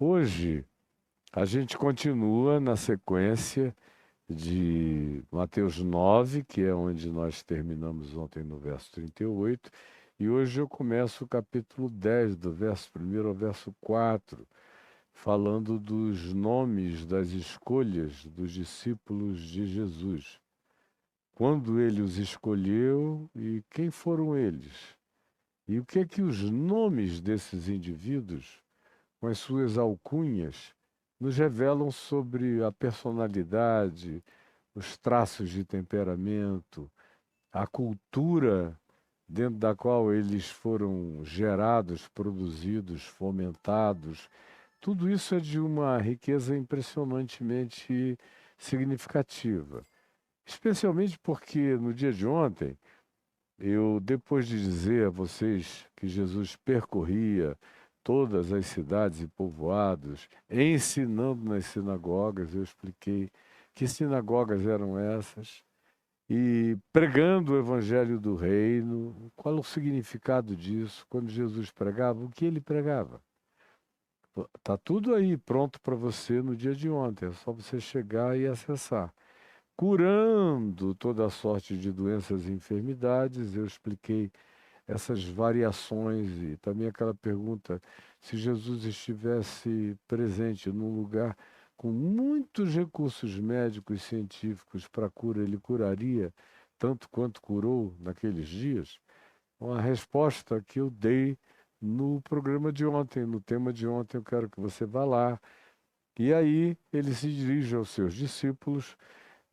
Hoje, a gente continua na sequência de Mateus 9, que é onde nós terminamos ontem no verso 38, e hoje eu começo o capítulo 10, do verso 1 ao verso 4, falando dos nomes das escolhas dos discípulos de Jesus. Quando ele os escolheu e quem foram eles? E o que é que os nomes desses indivíduos, com as suas alcunhas, nos revelam sobre a personalidade, os traços de temperamento, a cultura dentro da qual eles foram gerados, produzidos, fomentados. Tudo isso é de uma riqueza impressionantemente significativa. Especialmente porque no dia de ontem, eu, depois de dizer a vocês que Jesus percorria todas as cidades e povoados, ensinando nas sinagogas, eu expliquei que sinagogas eram essas, e pregando o evangelho do reino, qual o significado disso, quando Jesus pregava, o que ele pregava. Está tudo aí pronto para você no dia de ontem, é só você chegar e acessar. Curando toda sorte de doenças e enfermidades, eu expliquei essas variações e também aquela pergunta: se Jesus estivesse presente num lugar com muitos recursos médicos e científicos para cura, ele curaria tanto quanto curou naqueles dias? Uma resposta que eu dei no programa de ontem, no tema de ontem, eu quero que você vá lá. E aí ele se dirige aos seus discípulos,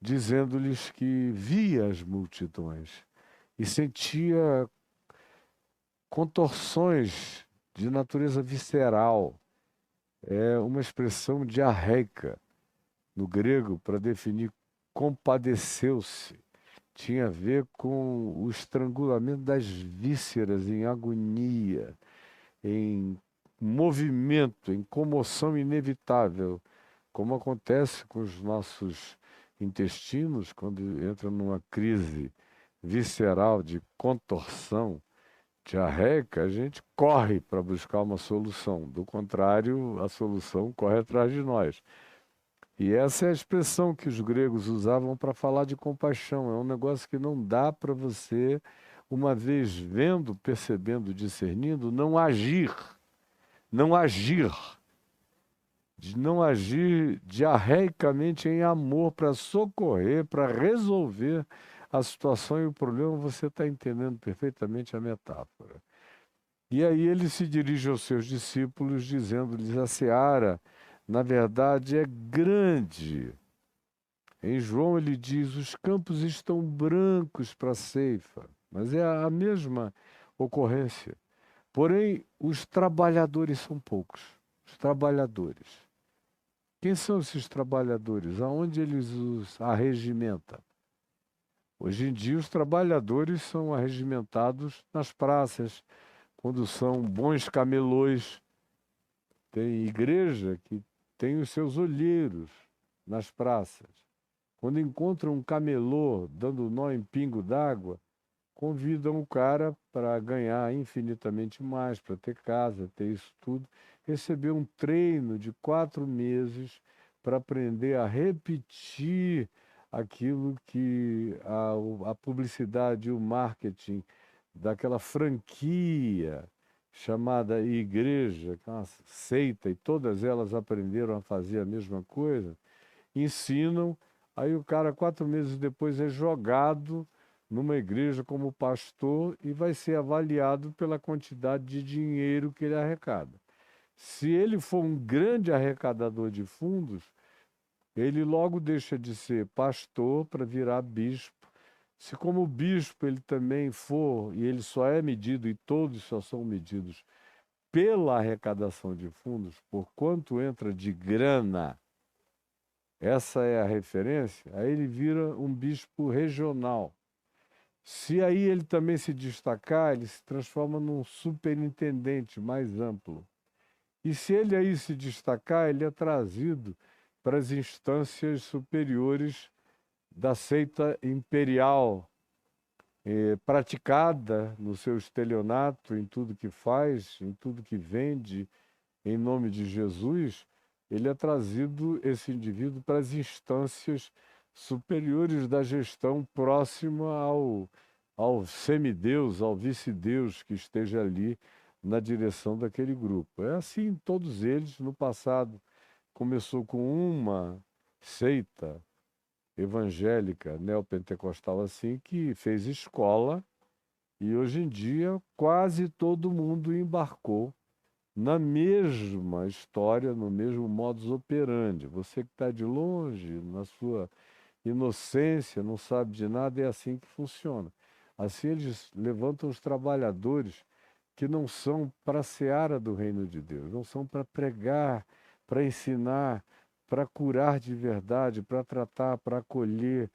dizendo-lhes que via as multidões e sentia contorções de natureza visceral. É uma expressão diarreica no grego para definir compadeceu-se. Tinha a ver com o estrangulamento das vísceras em agonia, em movimento, em comoção inevitável, como acontece com os nossos intestinos quando entra numa crise visceral de contorção diarreica, a gente corre para buscar uma solução. Do contrário, a solução corre atrás de nós. E essa é a expressão que os gregos usavam para falar de compaixão. É um negócio que não dá para você, uma vez vendo, percebendo, discernindo, não agir. Não agir. De não agir diarreicamente em amor para socorrer, para resolver a situação e o problema. Você está entendendo perfeitamente a metáfora. E aí ele se dirige aos seus discípulos, dizendo-lhes: a seara, na verdade, é grande. Em João ele diz: os campos estão brancos para a ceifa. Mas é a mesma ocorrência. Porém, os trabalhadores são poucos. Os trabalhadores. Quem são esses trabalhadores? Aonde eles os arregimentam? Hoje em dia, os trabalhadores são arregimentados nas praças, quando são bons camelôs. Tem igreja que tem os seus olheiros nas praças. Quando encontram um camelô dando nó em pingo d'água, convidam o cara para ganhar infinitamente mais, para ter casa, ter isso tudo. Receber um treino de 4 meses para aprender a repetir aquilo que a publicidade e o marketing daquela franquia chamada igreja, que é uma seita, e todas elas aprenderam a fazer a mesma coisa, ensinam, aí o cara 4 meses depois é jogado numa igreja como pastor e vai ser avaliado pela quantidade de dinheiro que ele arrecada. Se ele for um grande arrecadador de fundos, ele logo deixa de ser pastor para virar bispo. Se como bispo ele também for, e ele só é medido, e todos só são medidos pela arrecadação de fundos, por quanto entra de grana, essa é a referência, aí ele vira um bispo regional. Se aí ele também se destacar, ele se transforma num superintendente mais amplo. E se ele aí se destacar, ele é trazido para as instâncias superiores da seita imperial, praticada no seu estelionato, em tudo que faz, em tudo que vende, em nome de Jesus, ele é trazido, esse indivíduo, para as instâncias superiores da gestão próxima ao semideus, ao vice-deus que esteja ali na direção daquele grupo. É assim todos eles. No passado começou com uma seita evangélica neopentecostal assim, que fez escola, e hoje em dia quase todo mundo embarcou na mesma história, no mesmo modus operandi. Você que está de longe, na sua inocência, não sabe de nada, é assim que funciona. Assim eles levantam os trabalhadores que não são para a seara do reino de Deus, não são para pregar, para ensinar, para curar de verdade, para tratar, para acolher,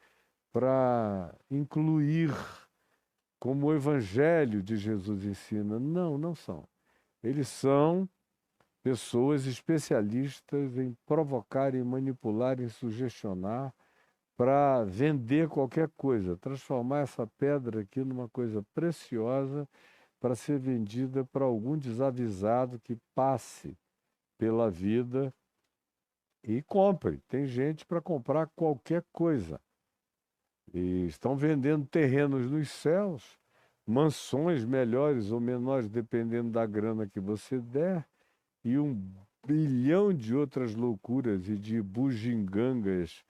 para incluir, como o Evangelho de Jesus ensina. Não, não são. Eles são pessoas especialistas em provocar, em manipular, em sugestionar, para vender qualquer coisa, transformar essa pedra aqui numa coisa preciosa para ser vendida para algum desavisado que passe pela vida e compre. Tem gente para comprar qualquer coisa. E estão vendendo terrenos nos céus, mansões melhores ou menores, dependendo da grana que você der, e um bilhão de outras loucuras e de bugigangas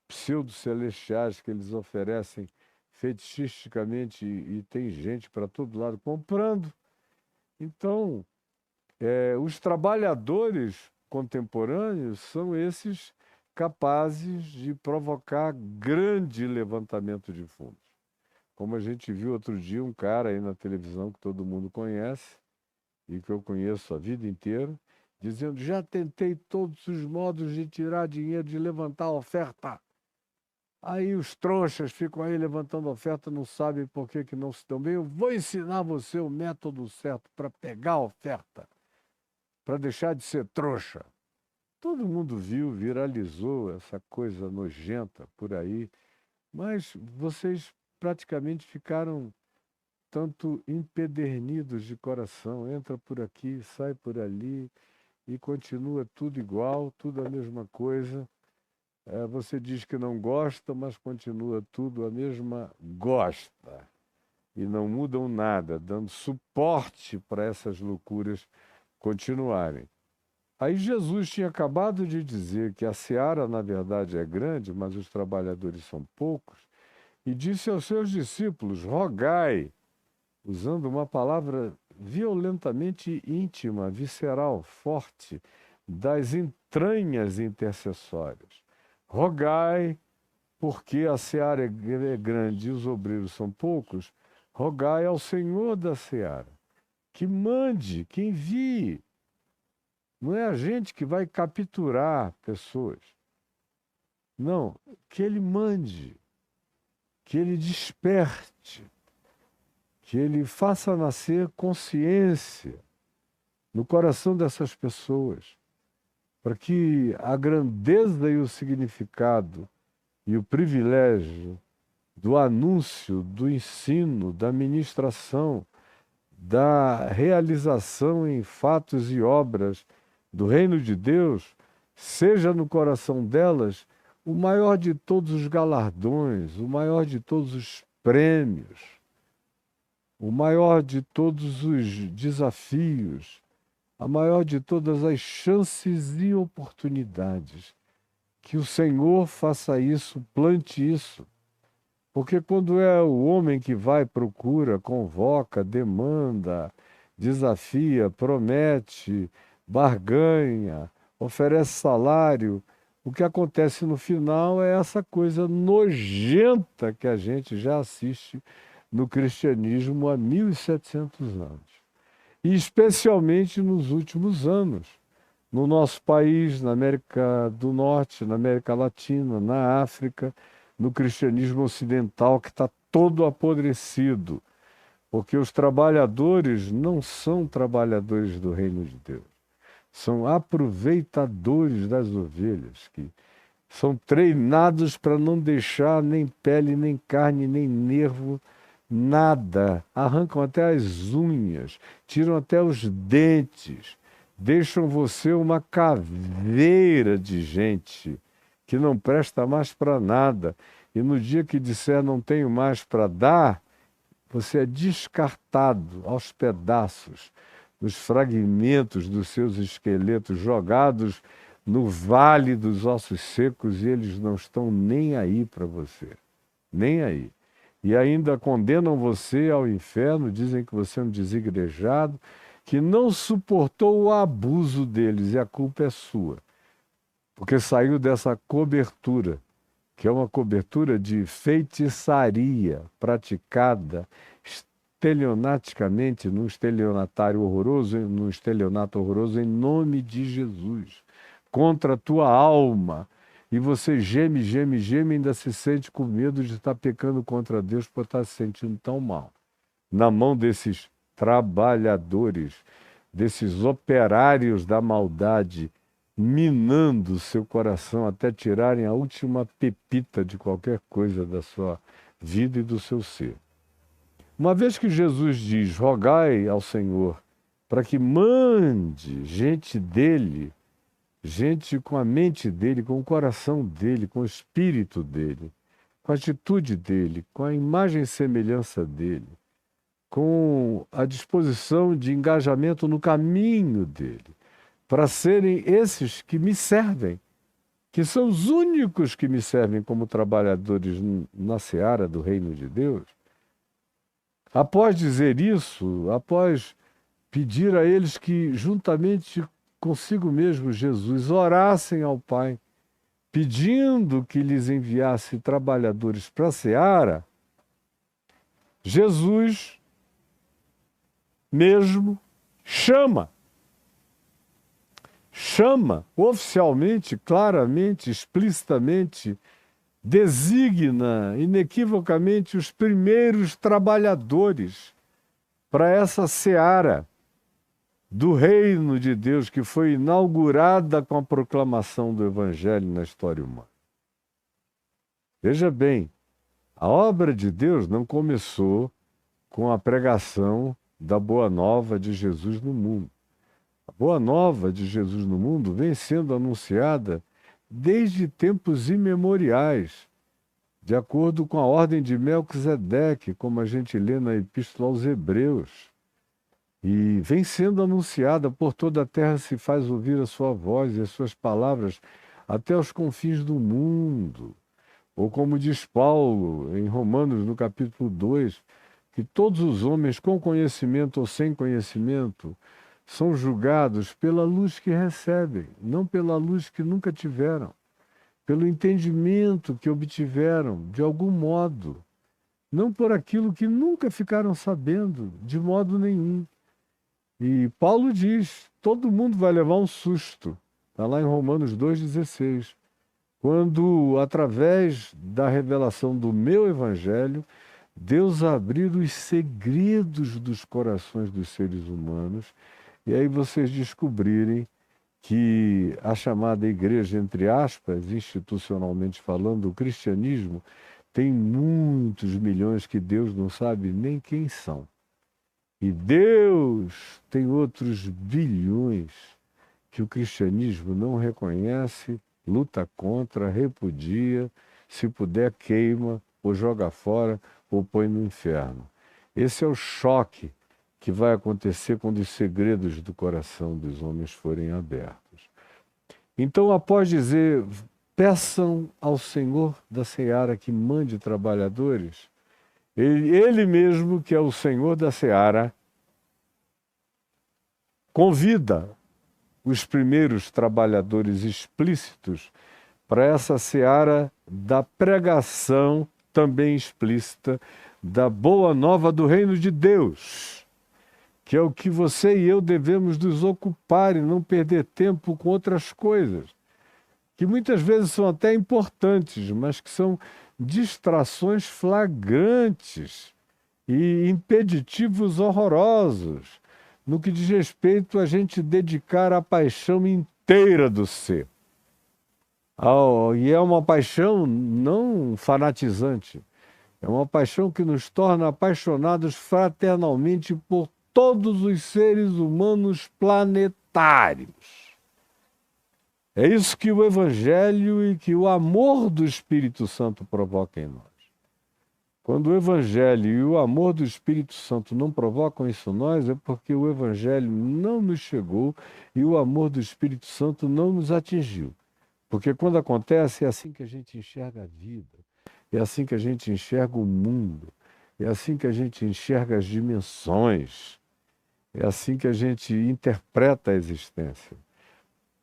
pseudo-celestiais que eles oferecem fetichisticamente, e tem gente para todo lado comprando. Então, os trabalhadores contemporâneos são esses capazes de provocar grande levantamento de fundos. Como a gente viu outro dia, um cara aí na televisão que todo mundo conhece e que eu conheço a vida inteira, dizendo: já tentei todos os modos de tirar dinheiro, de levantar oferta. Aí os trouxas ficam aí levantando oferta, não sabem por que não se dão bem. Eu vou ensinar você o método certo para pegar a oferta, para deixar de ser trouxa. Todo mundo viu, viralizou essa coisa nojenta por aí, mas vocês praticamente ficaram tanto empedernidos de coração. Entra por aqui, sai por ali e continua tudo igual, tudo a mesma coisa. Você diz que não gosta, mas continua tudo a mesma gosta. E não mudam nada, dando suporte para essas loucuras continuarem. Aí Jesus tinha acabado de dizer que a seara, na verdade, é grande, mas os trabalhadores são poucos, e disse aos seus discípulos: rogai, usando uma palavra violentamente íntima, visceral, forte, das entranhas intercessórias. Rogai, porque a seara é grande e os obreiros são poucos, rogai ao Senhor da seara, que mande, que envie. Não é a gente que vai capturar pessoas. Não, que ele mande, que ele desperte, que ele faça nascer consciência no coração dessas pessoas, para que a grandeza e o significado e o privilégio do anúncio, do ensino, da ministração, da realização em fatos e obras do reino de Deus, seja no coração delas o maior de todos os galardões, o maior de todos os prêmios, o maior de todos os desafios, a maior de todas as chances e oportunidades. Que o Senhor faça isso, plante isso. Porque quando é o homem que vai, procura, convoca, demanda, desafia, promete, barganha, oferece salário, o que acontece no final é essa coisa nojenta que a gente já assiste no cristianismo há 1700 anos. E especialmente nos últimos anos, no nosso país, na América do Norte, na América Latina, na África, no cristianismo ocidental, que está todo apodrecido, porque os trabalhadores não são trabalhadores do reino de Deus, são aproveitadores das ovelhas, que são treinados para não deixar nem pele, nem carne, nem nervo, nada, arrancam até as unhas, tiram até os dentes, deixam você uma caveira de gente que não presta mais para nada. E no dia que disser não tenho mais para dar, você é descartado aos pedaços, nos fragmentos dos seus esqueletos, jogados no vale dos ossos secos, e eles não estão nem aí para você. Nem aí. E ainda condenam você ao inferno, dizem que você é um desigrejado, que não suportou o abuso deles, e a culpa é sua. Porque saiu dessa cobertura, que é uma cobertura de feitiçaria praticada estelionaticamente, num estelionato horroroso em nome de Jesus, contra a tua alma. E você geme, geme, geme, e ainda se sente com medo de estar pecando contra Deus por estar se sentindo tão mal. Na mão desses trabalhadores, desses operários da maldade, minando o seu coração até tirarem a última pepita de qualquer coisa da sua vida e do seu ser. Uma vez que Jesus diz, rogai ao Senhor para que mande gente dele, gente com a mente dele, com o coração dele, com o espírito dele, com a atitude dele, com a imagem e semelhança dele, com a disposição de engajamento no caminho dele, para serem esses que me servem, que são os únicos que me servem como trabalhadores na seara do reino de Deus. Após dizer isso, após pedir a eles que, juntamente consigo mesmo, Jesus, orassem ao Pai, pedindo que lhes enviasse trabalhadores para a seara, Jesus mesmo chama oficialmente, claramente, explicitamente, designa inequivocamente os primeiros trabalhadores para essa seara do reino de Deus que foi inaugurada com a proclamação do Evangelho na história humana. Veja bem, a obra de Deus não começou com a pregação da Boa Nova de Jesus no mundo. A Boa Nova de Jesus no mundo vem sendo anunciada desde tempos imemoriais, de acordo com a ordem de Melquisedeque, como a gente lê na Epístola aos Hebreus. E vem sendo anunciada por toda a terra, se faz ouvir a sua voz e as suas palavras até os confins do mundo. Ou como diz Paulo em Romanos, no capítulo 2, que todos os homens, com conhecimento ou sem conhecimento, são julgados pela luz que recebem, não pela luz que nunca tiveram, pelo entendimento que obtiveram de algum modo, não por aquilo que nunca ficaram sabendo, de modo nenhum. E Paulo diz, todo mundo vai levar um susto, está lá em Romanos 2,16, quando, através da revelação do meu evangelho, Deus abrir os segredos dos corações dos seres humanos, e aí vocês descobrirem que a chamada igreja, entre aspas, institucionalmente falando, o cristianismo, tem muitos milhões que Deus não sabe nem quem são. E Deus tem outros bilhões que o cristianismo não reconhece, luta contra, repudia, se puder queima, ou joga fora, ou põe no inferno. Esse é o choque que vai acontecer quando os segredos do coração dos homens forem abertos. Então, após dizer, peçam ao Senhor da seara que mande trabalhadores, ele mesmo, que é o Senhor da seara, convida os primeiros trabalhadores explícitos para essa seara da pregação também explícita da boa nova do reino de Deus, que é o que você e eu devemos nos ocupar e não perder tempo com outras coisas, que muitas vezes são até importantes, mas que são distrações flagrantes e impeditivos horrorosos no que diz respeito a gente dedicar a paixão inteira do ser. E é uma paixão não fanatizante, é uma paixão que nos torna apaixonados fraternalmente por todos os seres humanos planetários. solitários. É isso que o Evangelho e que o amor do Espírito Santo provoca em nós. Quando o Evangelho e o amor do Espírito Santo não provocam isso em nós, é porque o Evangelho não nos chegou e o amor do Espírito Santo não nos atingiu. Porque quando acontece, é assim que a gente enxerga a vida, é assim que a gente enxerga o mundo, é assim que a gente enxerga as dimensões, é assim que a gente interpreta a existência.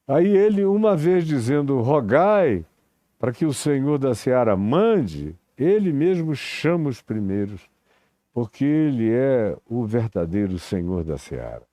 Aí ele, uma vez dizendo, rogai para que o Senhor da Seara mande, ele mesmo chama os primeiros, porque ele é o verdadeiro Senhor da Seara.